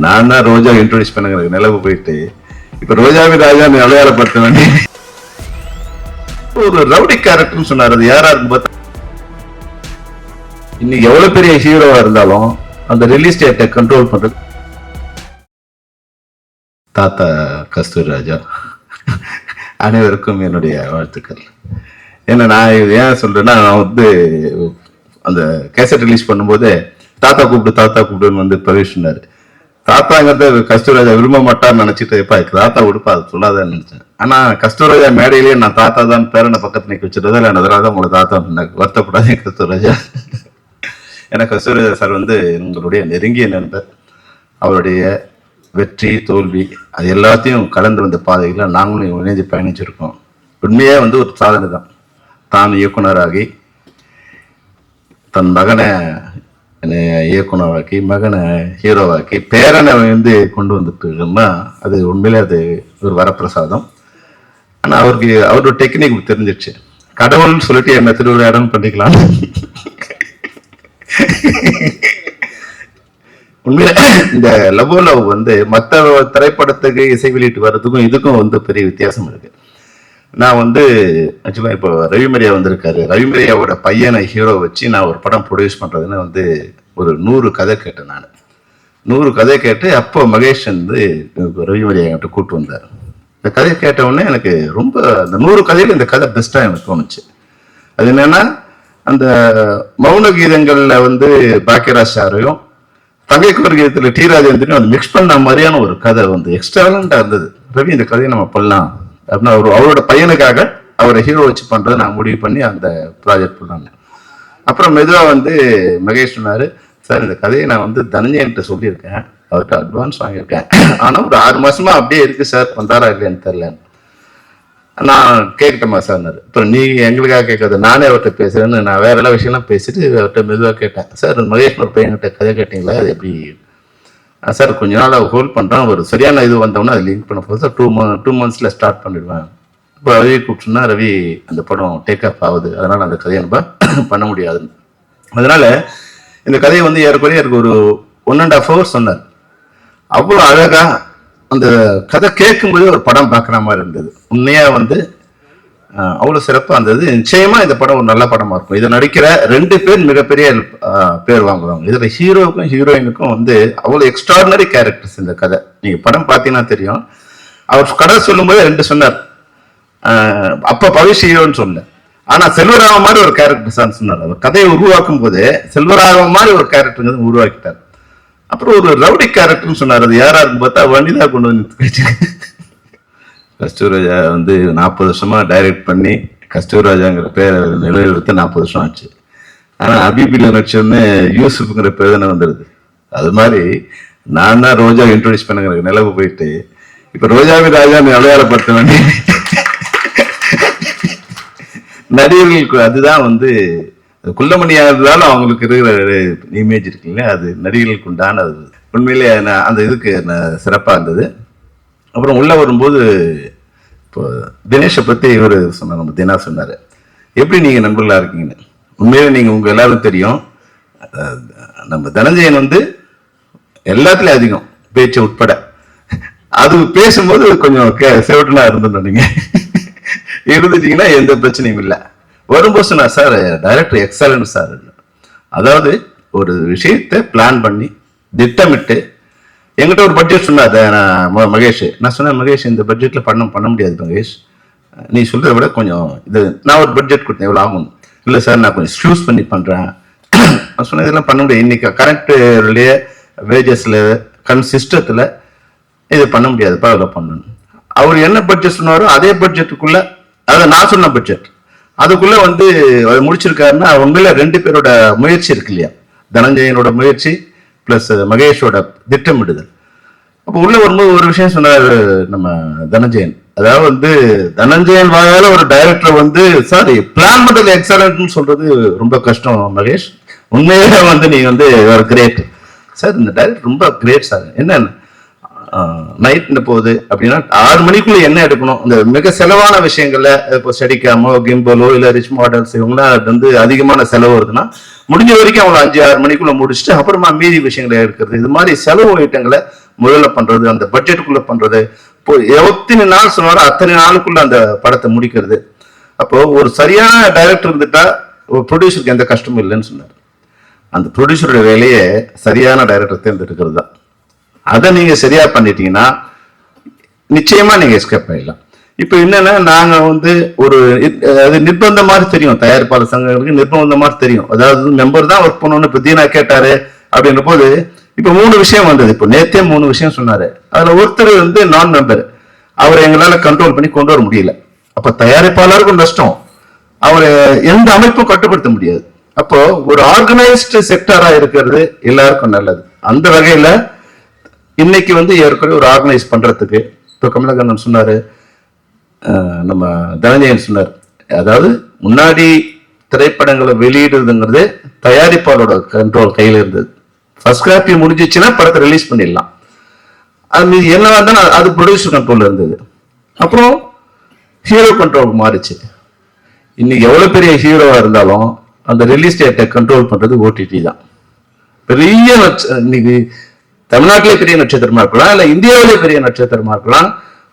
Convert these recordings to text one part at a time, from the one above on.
நான் தான் ரோஜா இன்ட்ரோடியூஸ் பண்ணுங்க நிலவு போயிட்டு இப்ப ரோஜாவி ராஜா அடையாளப்படுத்த வேண்டிய ஒரு ரவுடி கேரக்டர்னு சொன்னார். அது யாரா இருக்கு பார்த்தா இன்னைக்கு எவ்வளவு பெரிய ஹீரோவா இருந்தாலும் அந்த ரிலீஸ் டேட்டை கண்ட்ரோல் பண்றது தாத்தா கஸ்தூரி ராஜா. அனைவருக்கும் என்னுடைய வாழ்த்துக்கள். ஏன்னா நான் ஏன் சொல்றேன்னா, நான் வந்து அந்த கேசட் ரிலீஸ் பண்ணும்போது தாத்தா கூப்பிடுன்னு வந்து பிரவேஷ் சொன்னாரு. தாத்தாங்கிறத கஸ்தூராஜா விரும்ப மாட்டான்னு நினைச்சிட்டு எப்பா தாத்தா கொடுப்பா அது சொல்லாதான்னு நினைச்சேன். ஆனா கஸ்தூராஜா மேடையிலேயே நான் தாத்தா தான் பேரனை பக்கத்து நிக்க வச்சுட்டதா இல்லை, அதனால தான் உங்களை தாத்தா வருத்தப்படாதே கஸ்தூராஜா. ஏன்னா கஸ்தூராஜா சார் வந்து உங்களுடைய நெருங்கிய நண்பர். அவருடைய வெற்றி தோல்வி அது எல்லாத்தையும் கலந்து வந்த பாதைகளை நாங்களும் இணைஞ்சு பயணிச்சிருக்கோம். உண்மையே வந்து ஒரு சாதனை தான். தான் இயக்குனராகி தன் மகனை இயக்குனராக்கி மகனை ஹீரோவாக்கி பேரனை வந்து கொண்டு வந்துட்டுன்னா அது உண்மையிலே அது ஒரு வரப்பிரசாதம். ஆனால் அவரோட டெக்னிக் தெரிஞ்சிடுச்சு. கடவுள்னு சொல்லிட்டு என்ன திருவிழா பண்ணிக்கலாம். உண்மையில இந்த லவ் வந்து மற்ற திரைப்படத்துக்கு இசை வெளியிட்டு வர்றதுக்கும் இதுக்கும் வந்து பெரிய வித்தியாசம் இருக்கு. நான் வந்து ஆக்சுவலாக இப்போ ரவிமரியா வந்திருக்காரு. ரவிமரியாவோட பையனை ஹீரோ வச்சு நான் ஒரு படம் ப்ரொடியூஸ் பண்ணுறதுன்னு வந்து ஒரு 100 கதை கேட்டேன். நான் 100 கதை கேட்டு அப்போ மகேஷ் வந்து ரவிமரியா என்கிட்ட கூப்பிட்டு வந்தார். இந்த கதையை கேட்டவுடனே எனக்கு ரொம்ப அந்த 100 கதையில் இந்த கதை பெஸ்ட்டாக எனக்கு தோணுச்சு. அது என்னன்னா, அந்த மௌன கீதங்களில் வந்து பாக்கியராஜ் சாரையும் தங்கைக்குவர் கீதத்தில் டி ராஜேந்திரனையும் வந்து மிக்ஸ் பண்ண மாதிரியான ஒரு கதை வந்து எக்ஸ்ட்ராலண்டா இருந்தது. ரவி இந்த கதையை நம்ம பண்ணலாம் அப்படின்னா அவரோட பையனுக்காக அவரை ஹீரோ வச்சு பண்றதை நான் முடிவு பண்ணி அந்த ப்ராஜெக்ட் பண்ணாங்க. அப்புறம் மெதுவாக வந்து மகேஷ் சொன்னாரு, சார் இந்த கதையை நான் வந்து தனஞ்சயன்ட்ட சொல்லியிருக்கேன், அவர்கிட்ட அட்வான்ஸ் வாங்கியிருக்கேன், ஆனால் ஒரு 6 மாசமா அப்படியே இருக்கு சார், வந்தாரா இல்லையான்னு தெரியல. நான் கேட்கட்டேமா சார். இப்போ நீ எங்களுக்காக கேட்காது, நானே அவர்கிட்ட பேசுறேன்னு நான் வேற எல்லா விஷயம்லாம் பேசிட்டு அவர்கிட்ட மெதுவாக கேட்டேன். சார் மகேஷ் ஒரு பையன்கிட்ட கதை கேட்டீங்களா, அது எப்படி சார் கொஞ்ச நாள் ஹோல்ட் பண்ணுறேன், ஒரு சரியான இது வந்தோம்னா அது லிங்க் பண்ண போது சார் 2 months ஸ்டார்ட் பண்ணிடுவேன். இப்போ ரவி கூப்பிட்டுன்னா ரவி அந்த படம் டேக் ஆஃப் ஆகுது, அதனால அந்த கதையை நம்ம பண்ண முடியாதுன்னு. அதனால இந்த கதையை வந்து ஏறக்குறைய எனக்கு ஒரு 1.5 hours சொன்னார். அவ்வளோ அழகா அந்த கதை கேட்கும்போது ஒரு படம் பார்க்குற மாதிரி இருந்தது. உண்மையா வந்து அவ்வளோ சிறப்பாக இருந்தது. நிச்சயமா இந்த படம் ஒரு நல்ல படமா இருக்கும். இதை நடிக்கிற 2 பேர் மிகப்பெரிய பேர் வாங்குவாங்க. இதுல ஹீரோவுக்கும் ஹீரோயினுக்கும் வந்து அவ்வளோ எக்ஸ்ட்ராடினரி கேரக்டர்ஸ். இந்த கதை நீங்க படம் பார்த்தீங்கன்னா தெரியும். அவர் கதை சொல்லும்போது 2 சொன்னார். அப்ப பவிஷ் ஹீரோன்னு சொல்ல, ஆனா செல்வராக மாதிரி ஒரு கேரக்டர் தான் சொன்னார். அவர் கதையை உருவாக்கும் போதே செல்வராக மாதிரி ஒரு கேரக்டர் உருவாக்கிட்டார். அப்புறம் ஒரு ரவுடி கேரக்டர்னு சொன்னார். அது யாரா இருக்கு பார்த்தா வனிதா கொண்டு வந்து கஸ்தூராஜா வந்து 40 வருஷமா டைரக்ட் பண்ணி கஸ்தூராஜாங்கிற பேரை நிலைநிறுத்த 40 வருஷம் ஆச்சு. ஆனா அபிபில நடிச்சோன்னு யூசுஃப்ங்கிற பேர் தானே வந்துடுது. அது மாதிரி நான் தான் ரோஜா இன்ட்ரோடியூஸ் பண்ணுங்க நிலவு போயிட்டு இப்ப ரோஜாவி ராஜா அடையாளப்படுத்த வேண்டிய நடிகர்களுக்கு அதுதான் வந்து குள்ளமணியா இருந்தாலும் அவங்களுக்கு இருக்கிற இமேஜ் இருக்குல்ல, அது நடிகர்களுக்கு உண்டான அது உண்மையிலே அந்த இதுக்கு சிறப்பா இருந்தது. அப்புறம் உள்ள வரும்போது இப்போ தினேஷை பத்தி இவர் சொன்னார், நம்ம தினா சொன்னாரு, எப்படி நீங்க நண்பர்களா இருக்கீங்கன்னு. உண்மையிலே நீங்க உங்க எல்லாரும் தெரியும், நம்ம தனஞ்சயன் வந்து எல்லாத்துலயும் அதிகம் பேச்சு உட்பட அது பேசும்போது கொஞ்சம் செவட்டலா இருந்துட்டோம். நீங்க இருந்துட்டீங்கன்னா எந்த பிரச்சனையும் இல்லை. வரும்போது சொன்னார், சார் டைரக்டர் எக்ஸலன்ட் சார். அதாவது ஒரு விஷயத்தை பிளான் பண்ணி திட்டமிட்டு என்கிட்ட ஒரு பட்ஜெட் சொன்னார் மகேஷ். நான் சொன்னேன், மகேஷ் இந்த பட்ஜெட்ல பண்ண முடியாது மகேஷ், நீ சொல்றதை விட கொஞ்சம் இது. நான் ஒரு பட்ஜெட் கொடுத்தேன், எவ்வளோ ஆகும். இல்லை சார் நான் கொஞ்சம் ஸ்லூஸ் பண்ணி பண்றேன். நான் சொன்னேன், இதெல்லாம் பண்ண முடியாது, இன்னைக்கு கரண்ட்லயே வேஜஸ்ல சிஸ்டத்துல இது பண்ண முடியாது, அவ்வளோ பண்ணணும். அவர் என்ன பட்ஜெட் சொன்னாரோ அதே பட்ஜெட்டுக்குள்ள, அதாவது நான் சொன்ன பட்ஜெட் அதுக்குள்ள வந்து முடிச்சிருக்காருன்னா உண்மையில 2 பேரோட முயற்சி இருக்கு இல்லையா, தனஞ்சயனோட முயற்சி பிளஸ் மகேஷோட திட்டமிடுதல். அப்போ உள்ள வரும்போது ஒரு விஷயம் சொன்னார் நம்ம தனஞ்சயன். அதாவது வந்து தனஞ்சயன் வாயால ஒரு டைரக்டர் வந்து சாரி பிளான் பண்றது எக்ஸலன்ட்னு சொல்றது ரொம்ப கஷ்டம் மகேஷ், உண்மையிலே வந்து நீ வந்து ஒரு கிரேட் சார், இந்த டைரக்டர் ரொம்ப கிரேட் சார். என்ன நைட்ல போகுது அப்படின்னா 6 மணிக்குள்ள என்ன எடுக்கணும், இந்த மிக செலவான விஷயங்கள்ல இப்போ ஸ்டெடிகாமோ கிம்பலோ இல்ல ரிச் மாடல்ஸ் இவங்களாம் வந்து அதிகமான செலவு வருதுன்னா முடிஞ்ச வரைக்கும் அவங்க 5-6 மணிக்குள்ள முடிச்சுட்டு அப்புறமா மீதி விஷயங்களை எடுக்கிறது. இது மாதிரி செலவு ஐட்டங்களை முதல்ல பண்றது, அந்த பட்ஜெட்டுக்குள்ள பண்றது, இப்போ எத்தனை நாள் சொன்னாரோ அத்தனை நாளுக்குள்ள அந்த படத்தை முடிக்கிறது. அப்போ ஒரு சரியான டைரக்டர் இருந்துட்டா ஒரு ப்ரொடியூசருக்கு எந்த கஷ்டமும் இல்லைன்னு சொன்னார். அந்த ப்ரொடியூசரோட வேலையே சரியான டைரக்டர் தேர்ந்தெடுக்கிறது தான். அதை நீங்க சரியா பண்ணிட்டீங்கன்னா நிச்சயமா நீங்க எஸ்கேப் ஆயிடலாம். இப்ப என்னன்னா நாங்க வந்து ஒரு அது நிர்பந்தம் மாதிரி தெரியும், தயாரிப்பாளர் சங்கங்களுக்கு நிர்பந்தம் மாதிரி தெரியும். அதாவது மெம்பர் தான் ஒர்க் பண்ணணும்னு இப்ப தீனா கேட்டாரு அப்படின்ற போது இப்ப 3 விஷயம் வந்தது. இப்போ நேத்தே 3 விஷயம் சொன்னாரு. அதுல ஒருத்தர் வந்து நான் மெம்பர், அவரை எங்களால கண்ட்ரோல் பண்ணி கொண்டு வர முடியல. அப்ப தயாரிப்பாளருக்கும் நஷ்டம், அவரை எந்த அமைப்பும் கட்டுப்படுத்த முடியாது. அப்போ ஒரு ஆர்கனைஸ்டு செக்டரா இருக்கிறது எல்லாருக்கும் நல்லது. அந்த வகையில இன்னைக்கு வந்து ஏற்கனவே ஒரு ஆர்கனைஸ் பண்றதுக்கு இப்போ கமலக்கண்ணன் சொன்னாரு, நம்ம தனஞ்சயன் சொன்னார், அதாவது முன்னாடி திரைப்படங்களை வெளியிடுறதுங்கிறது தயாரிப்பாளரோட கண்ட்ரோல் கையில இருந்தது. ஃபர்ஸ்ட் காப்பி முடிஞ்சிச்சுன்னா படத்தை ரிலீஸ் பண்ணிடலாம், அது என்னவா இருந்தாலும் அது ப்ரொடியூசர் கண்ட்ரோல்ல இருந்தது. அப்புறம் ஹீரோ கண்ட்ரோல் மாறிச்சு. இன்னைக்கு எவ்வளவு பெரிய ஹீரோவா இருந்தாலும் அந்த ரிலீஸ் டேட்டை கண்ட்ரோல் பண்றது ஓடிடி தான். பெரிய இன்னைக்கு தமிழ்நாட்டிலே பெரிய நட்சத்திரமா இருக்கலாம், இல்ல இந்தியாவிலே பெரிய நட்சத்திரமா இருக்கலாம்.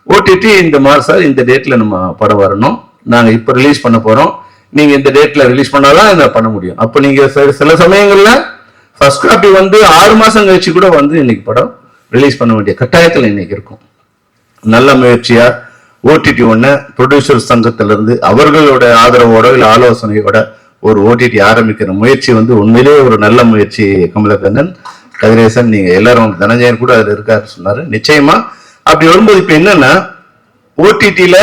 ஓடிடி இந்த மாசம் இந்த டேட்ல நம்ம படம் வரணும், நாங்க இப்ப ரிலீஸ் பண்ண போறோம், நீங்க இந்த டேட்ல ரிலீஸ் பண்ணாதான் இதை பண்ண முடியும். அப்ப நீங்க சில சமயங்கள்ல ஃபர்ஸ்ட் காப்பி வந்து 6 மாசம் கழிச்சு கூட வந்து இன்னைக்கு படம் ரிலீஸ் பண்ண வேண்டிய கட்டாயத்தில் இன்னைக்கு இருக்கும். நல்ல முயற்சியா ஓடிடி ஒண்ணு ப்ரொடியூசர் சங்கத்திலிருந்து அவர்களோட ஆதரவோட இல்ல ஆலோசனையோட ஒரு ஓடிடி ஆரம்பிக்கிற முயற்சி வந்து உண்மையிலேயே ஒரு நல்ல முயற்சி. கமலக்கண்ணன், கதிரேசன், நீங்க எல்லாரும், தனஞ்சயன் கூட அதுல இருக்காரு சொன்னாரு. நிச்சயமா அப்படி வரும்போது இப்ப என்னன்னா ஓடிடியில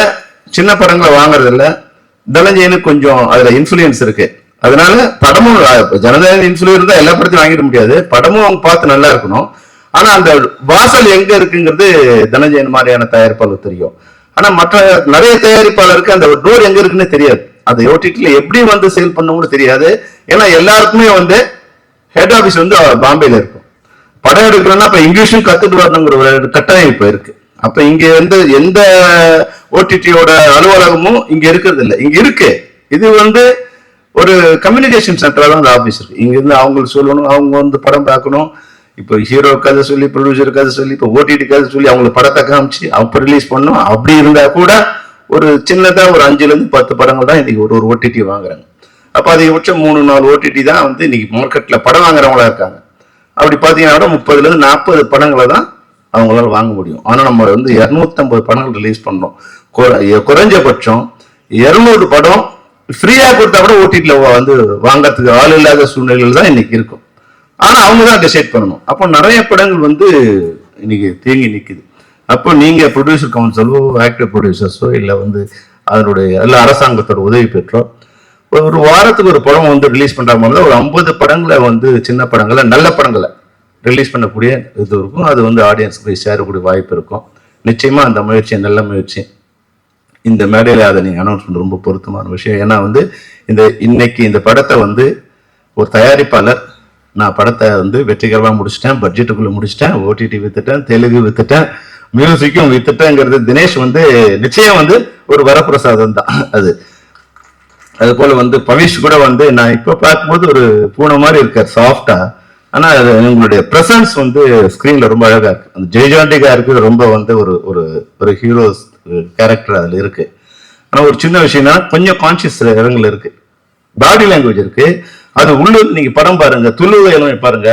சின்ன படங்களை வாங்குறது இல்ல, தனஞ்சயனுக்கு கொஞ்சம் அதுல இன்ஃபுளுயன்ஸ் இருக்கு. அதனால படமும் ஜனநாயக இன்ஃபுளுயன்ஸ் தான் எல்லா படத்தையும் வாங்கிட முடியாது, படமும் அவங்க பார்த்து நல்லா இருக்கணும். ஆனா அந்த வாசல் எங்க இருக்குங்கிறது தனஞ்சயன் மாதிரியான தயாரிப்பாளர் தெரியும். ஆனா மற்ற நிறைய தயாரிப்பாளருக்கு அந்த டோர் எங்க இருக்குன்னு தெரியாது, அது ஓடிடில எப்படி வந்து சேல் பண்ணணும்னு தெரியாது. ஏன்னா எல்லாருக்குமே வந்து ஹெட் ஆபீஸ் வந்து பாம்பேல இருக்கும். படம் எடுக்கிறோம்னா இப்ப இங்கிலீஷும் கத்துட்டு வரணுங்கிற ஒரு கட்டாயம் இப்ப இருக்கு. அப்ப இங்க வந்து எந்த ஓடிடியோட அலுவலகமும் இங்க இருக்கிறது இல்லை, இங்க இருக்கு. இது வந்து ஒரு கம்யூனிகேஷன் சென்டரா தான் அந்த ஆபீஸ் இருக்கு. இங்க இருந்து அவங்களுக்கு சொல்லணும், அவங்க வந்து படம் பார்க்கணும். இப்போ ஹீரோ கதை சொல்லி, ப்ரொடியூசர் கதை சொல்லி, இப்போ ஓடிடி கதை சொல்லி அவங்களுக்கு படத்தை காமிச்சு அப்ப ரிலீஸ் பண்ணணும். அப்படி இருந்தா கூட ஒரு சின்னதா ஒரு 5ல இருந்து 10 படங்கள் தான் இன்னைக்கு ஒரு ஓடிடி வாங்குறாங்க. அப்ப அதிகபட்சம் 3-4 ஓடிடி தான் வந்து இன்னைக்கு மார்க்கெட்ல படம் வாங்குறவங்களா இருக்காங்க. அப்படி பாத்தீங்கன்னா 30ல இருந்து 40 படங்களை தான் அவங்களால வாங்க முடியும். ஆனா நம்ம வந்து 250 படங்கள் ரிலீஸ் பண்ணோம். குறைஞ்சபட்சம் 200 படம் ஃப்ரீயா கொடுத்தா கூட ஓடிடில வந்து வாங்கறதுக்கு ஆள் இல்லாத சூழ்நிலைகள் தான் இன்னைக்கு இருக்கும். ஆனா அவங்க தான் டிசைட் பண்ணணும். அப்போ நிறைய படங்கள் வந்து இன்னைக்கு தேங்கி நிக்குது. அப்போ நீங்க ப்ரொடியூசர் கவுன்சிலோ, ஆக்டர் ப்ரொடியூசர்ஸோ, இல்ல வந்து அதனுடைய எல்லா அரசாங்கத்தோட உதவி பெற்றோ ஒரு வாரத்துக்கு ஒரு படம் வந்து ரிலீஸ் பண்ற மாதிரி ஒரு 50 படங்களை வந்து சின்ன படங்களை, நல்ல படங்களை ரிலீஸ் பண்ணக்கூடிய இது இருக்கும். அது வந்து ஆடியன்ஸ்க்கு போய் சேரக்கூடிய வாய்ப்பு இருக்கும். நிச்சயமா அந்த முயற்சி நல்ல முயற்சி. இந்த மேடையில அதை நீங்க அனௌன்ஸ் பண்ண ரொம்ப பொருத்தமான விஷயம். ஏன்னா வந்து இன்னைக்கு இந்த படத்தை வந்து ஒரு தயாரிப்பாளர், நான் படத்தை வந்து வெற்றிகரமா முடிச்சிட்டேன், பட்ஜெட்டுக்குள்ள முடிச்சிட்டேன், ஓடிடி வித்துட்டேன், தெலுங்கு வித்துட்டேன், மியூசிக்கும் வித்துட்டேங்கிறது தினேஷ் வந்து நிச்சயம் வந்து ஒரு வரப்பிரசாதம் தான் அது. அது போல வந்து பவிஷ் கூட வந்து நான் இப்ப பார்க்கும்போது ஒரு பூனை மாதிரி இருக்காரு, சாஃப்டா. ஆனா உங்களுடைய பிரசன்ஸ் வந்து ஸ்கிரீன்ல ரொம்ப அழகா இருக்கு. அந்த ஜெய்ஜாண்டிகா இருக்கு, ரொம்ப வந்து ஒரு ஒரு ஒரு ஹீரோ கேரக்டர் அதுல இருக்கு. ஆனா ஒரு சின்ன விஷயம்னா கொஞ்சம் கான்சியஸ் இடங்கள் இருக்கு, பாடி லாங்குவேஜ் இருக்கு. அது உள்ளூர் நீங்க படம் பாருங்க, துளுவை எல்லாம் பாருங்க,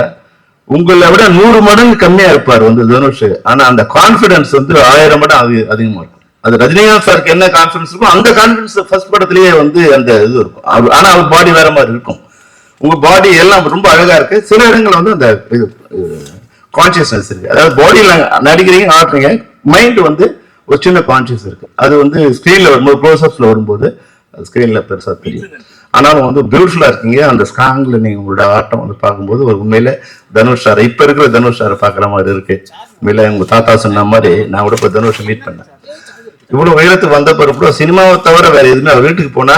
உங்களை விட 100 மடங்கு கம்மியா இருப்பார் வந்து தனுஷ். ஆனா அந்த கான்பிடன்ஸ் வந்து 1000 மடங்கு அதிகமா இருக்கும். அது ரஜினிகாந்த் சாருக்கு என்ன கான்பிடன்ஸ் இருக்கும், அந்த கான்பிடன்ஸ் ஃபர்ஸ்ட் படத்திலேயே வந்து அந்த இது இருக்கும். ஆனா அவர் பாடி வேற மாதிரி இருக்கும். உங்க பாடி எல்லாம் ரொம்ப அழகா இருக்கு. சில இடங்கள்ல வந்து அந்த கான்சியஸ்னஸ் இருக்கு. அதாவது பாடியில நடிக்கிறீங்க, ஆடுறீங்க, மைண்ட் வந்து ஒரு சின்ன கான்சியஸ் இருக்கு. அது வந்து ஸ்கிரீன்ல வரும்போது, க்ளோஸ்அப்ஸ்ல வரும்போது ஸ்கிரீன்ல பெருசா தெரியும். ஆனாலும் வந்து பியூட்டிஃபுல்லா இருக்கீங்க. அந்த ஸ்ட்ராங்ல நீங்க உங்களோட ஆட்டம் வந்து பார்க்கும்போது ஒரு உண்மையில தனுஷ் சார், இப்ப இருக்கிற தனுஷ் சாரை பாக்குற மாதிரி இருக்கு. உண்மையில உங்க தாத்தா சொன்ன மாதிரி நான் கூட இப்ப தனுஷ் மீட் பண்ணேன். இவ்வளவு உயரத்துக்கு வந்த பிறகு சினிமாவை தவிர வேற எதுவுமே அவர் வீட்டுக்கு போனா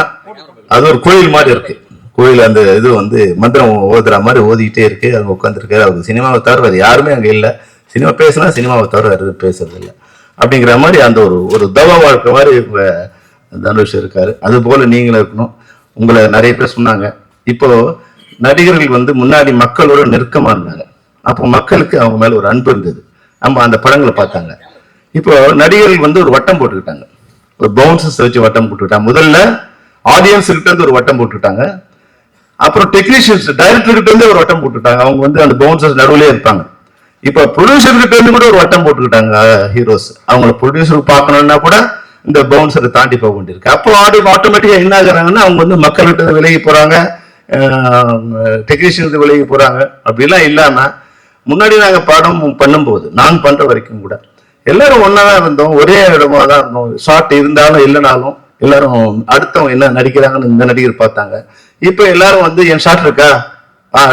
அது ஒரு கோயில் மாதிரி இருக்கு. கோயில் அந்த இது வந்து மந்திரம் ஓதுற மாதிரி ஓதிக்கிட்டே இருக்கு. அங்க உட்காந்துருக்காரு. அவருக்கு சினிமாவை தவிர வேற யாருமே அங்க இல்லை. சினிமா பேசினா சினிமாவை தவிர வேற எதுவும் பேசுறது இல்லை அப்படிங்கிற மாதிரி அந்த ஒரு தவ வாழ்க்கை மாதிரி தனுஷ் இருக்காரு. அது போல நீங்களும் இருக்கணும். உங்களை நிறைய பேர் சொன்னாங்க, இப்போ நடிகர்கள் வந்து முன்னாடி மக்களோட நெருக்கமா இருந்தாங்க. அப்போ மக்களுக்கு அவங்க மேல ஒரு அன்பு இருந்தது. நம்ம அந்த படங்களை பார்த்தாங்க. இப்போ நடிகர்கள் வந்து ஒரு வட்டம் போட்டுக்கிட்டாங்க, ஒரு பவுன்சஸ் வச்சு வட்டம் போட்டுக்கிட்டாங்க. முதல்ல ஆடியன்ஸ் கிட்ட இருந்து ஒரு வட்டம் போட்டுக்கிட்டாங்க, அப்புறம் டெக்னீஷியன்ஸ் டைரக்டர் கிட்ட இருந்து ஒரு வட்டம் போட்டுட்டாங்க. அவங்க வந்து அந்த பவுன்சஸ் நடுவுலயே இருப்பாங்க. இப்ப ப்ரொடியூசர் கிட்ட இருந்து கூட ஒரு வட்டம் போட்டுக்கிட்டாங்க ஹீரோஸ். அவங்கள ப்ரொடியூசர் பார்க்கணும்னா கூட இந்த பவுன்சரை தாண்டி போக வேண்டியிருக்கு. அப்போ ஆட்டோமேட்டிக்கா என்ன ஆகுறாங்கன்னா அவங்க வந்து மக்கள்கிட்ட விலகி போறாங்க, டெக்னீஷியனுக்கு விலகி போறாங்க. அப்படிலாம் இல்லாம முன்னாடி நாங்க படம் பண்ணும்போது நான் பண்ற வரைக்கும் கூட எல்லாரும் ஒன்னாதான் இருந்தோம், ஒரே இடமா தான் இருந்தோம். ஷார்ட் இருந்தாலும் இல்லைனாலும் எல்லாரும் அடுத்தவங்க என்ன நடிக்கிறாங்கன்னு இந்த நடிகர் பார்த்தாங்க. இப்ப எல்லாரும் வந்து என் ஷார்ட் இருக்கா,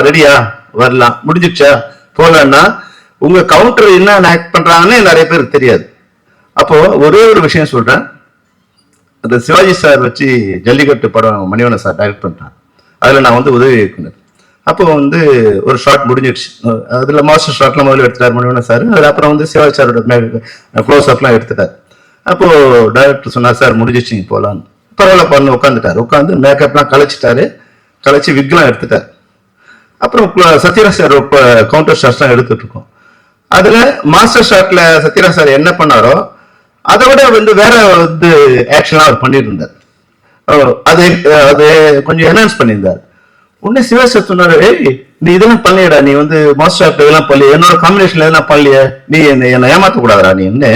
ரெடியா, வரலாம், முடிஞ்சிடுச்சா, போலன்னா உங்க கவுண்டர் என்ன ஆக்ட் பண்றாங்கன்னு நிறைய பேருக்கு தெரியாது. அப்போ ஒரே ஒரு விஷயம் சொல்றேன், அந்த சிவாஜி சார் வச்சு ஜல்லிக்கட்டு படம் மணிவண்ணன் சார் டைரக்ட் பண்றான். அதுல நான் வந்து உதவி இயக்குனர். அப்போ வந்து ஒரு ஷார்ட் முடிஞ்சிடுச்சு. அதுல மாஸ்டர் ஷாட்லாம் முதல்ல எடுத்துட்டார் மணிவண்ணன் சார். அது அப்புறம் வந்து சிவாஜி சாரோட க்ளோஸ் அப்லாம் எடுத்துட்டார். அப்போ டைரக்டர் சொன்னார், சார் முடிஞ்சிச்சு போலான்னு. பரவாயில்ல பண்ணு உட்காந்துட்டார். உட்காந்து மேக்கப்லாம் கழிச்சிட்டாரு, கழிச்சு விக்லாம் எடுத்துட்டார். அப்புறம் சத்யராஜ் சார் கவுண்டர் ஷாட்ஸ்லாம் எடுத்துட்டு இருக்கோம். அதுல மாஸ்டர் ஷாட்ல சத்யராஜ் சார் என்ன பண்ணாரோ அதை விட வந்து வேற வந்து ஆக்ஷன்லாம் அவர் பண்ணிட்டு இருந்தார். அது அது கொஞ்சம் என்ஹான்ஸ் பண்ணியிருந்தார். உடனே சிவாஜி சொன்னாரு, ஏய் நீ இதெல்லாம் பண்ணலையடா, நீ வந்து மாஸ்டர் ஷாட் இதெல்லாம் பண்ணல, என்னோட காம்பினேஷன்ல எதெல்லாம் பண்ணலையே, நீ என்னை ஏமாத்த கூடாதா நீ என்ன.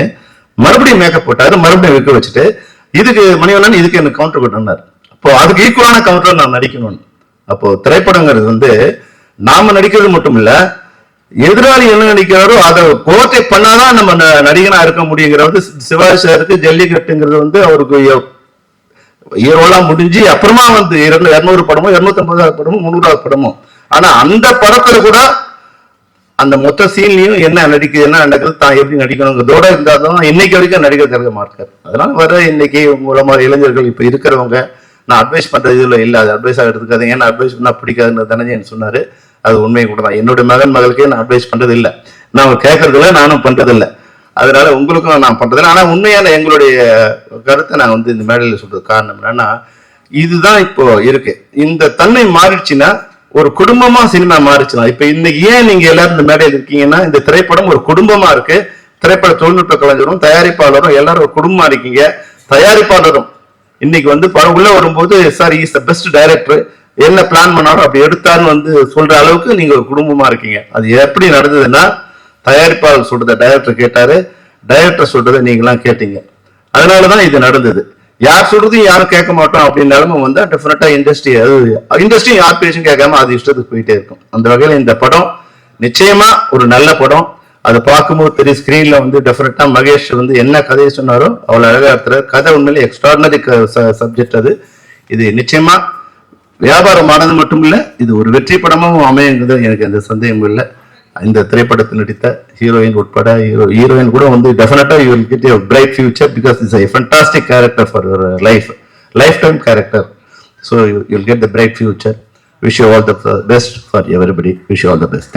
மறுபடியும் மேக்கப் போட்டாரு, மறுபடியும் விற்க வச்சுட்டு இதுக்கு மணிவண்ணன் இதுக்கு எனக்கு கவுண்டர் கொண்டார். அப்போ அதுக்கு ஈக்குவலான கவுண்டர் நான் நடிக்கணும்னு. அப்போ திரைப்படங்கிறது வந்து நாம நடிக்கிறது மட்டும் இல்ல, எதிராளி என்ன நடிக்கிறாரோ அதை கோர்ட்டை பண்ணாதான் நம்ம நடிகனா இருக்க முடியுங்கிறது. சிவாஜி சாருக்கு ஜல்லிக்கட்டுங்கிறது வந்து அவருக்கு ஹீரோலாம் முடிஞ்சு அப்புறமா வந்து 200 படமோ 250 படமோ 300 படமோ, ஆனா அந்த படத்துல கூட அந்த மொத்த சீன்லயும் என்ன நடக்குது தான் எப்படி நடிக்கணுங்கிறதோட இருந்தாலும் இன்னைக்கு வரைக்கும் நடிகர் திலகமா இருக்காரு. அதனால வர இன்னைக்கு மூலமா இளைஞர்கள் இப்ப இருக்கிறவங்க நான் அட்வைஸ் பண்றது இதுல இல்ல, அது அட்வைஸா எடுத்துக்காது. ஏன்னா அட்வைஸ் பண்ணா பிடிக்காதுன்னு தனஞ்சயன் சொன்னாரு, அது உண்மை கூட தான். என்னோட மகளுக்கே நான் அட்வைஸ் பண்றது இல்லை, நான் கேட்கறது இல்லை, நானும் பண்றது இல்லை. அதனால உங்களுக்கும் நான் பண்றதில்லை. ஆனா உண்மையான எங்களுடைய கருத்தை நான் வந்து இந்த மேடையில் சொல்றது காரணம் என்னன்னா, இதுதான் இப்போ இருக்கு. இந்த தன்மை மாறிடுச்சுன்னா ஒரு குடும்பமா சினிமா மாறிச்சுனா, இப்ப இன்னைக்கு ஏன் நீங்க எல்லாரும் இந்த மேடையில் இருக்கீங்கன்னா, இந்த திரைப்படம் ஒரு குடும்பமா இருக்கு. திரைப்பட தொழில்நுட்ப கலைஞரும் தயாரிப்பாளரும் எல்லாரும் ஒரு குடும்பமா இருக்கீங்க. தயாரிப்பாளரும் இன்னைக்கு வந்து படம் உள்ள வரும்போது sir is the best director, என்ன பிளான் பண்ணாலும் அப்படி எடுத்தாருன்னு வந்து சொல்ற அளவுக்கு நீங்க ஒரு குடும்பமா இருக்கீங்க. அது எப்படி நடந்ததுன்னா, தயாரிப்பாளர் சொல்றத டைரக்டர் கேட்டாரு, டைரக்டர் சொல்றதை நீங்களாம் கேட்டீங்க. அதனாலதான் இது நடந்தது. யார் சொல்றதையும் யாரும் கேட்க மாட்டோம் அப்படின்னு நிலைமை வந்தா டெஃபினட்டா இண்டஸ்ட்ரியும் யார் பேச்சும் கேட்காம அது இஷ்டத்துக்கு போயிட்டே இருக்கும். அந்த வகையில இந்த படம் நிச்சயமா ஒரு நல்ல படம். அதை பார்க்கும்போது தெரியும். ஸ்கிரீன்ல வந்து டெஃபினட்டா மகேஷ் வந்து என்ன கதையை சொன்னாரோ அவ்வளவு அழகா இருக்கிற கதை. உண்மையிலே எக்ஸ்ட்ராடினரி சப்ஜெக்ட் அது. இது நிச்சயமா வியாபாரமானது மட்டும் இல்ல, இது ஒரு வெற்றி படமும் அமையுங்கிறது எனக்கு எந்த சந்தேகமும் இல்லை. இந்த திரைப்படத்தில் நடித்த ஹீரோயின் உட்பட ஹீரோயின் கூட வந்து டெஃபினட்டா you will get a bright future because it's a fantastic character for your lifetime character. So you'll get the bright future. Wish you all the best for everybody. Wish you all the best. Thank you.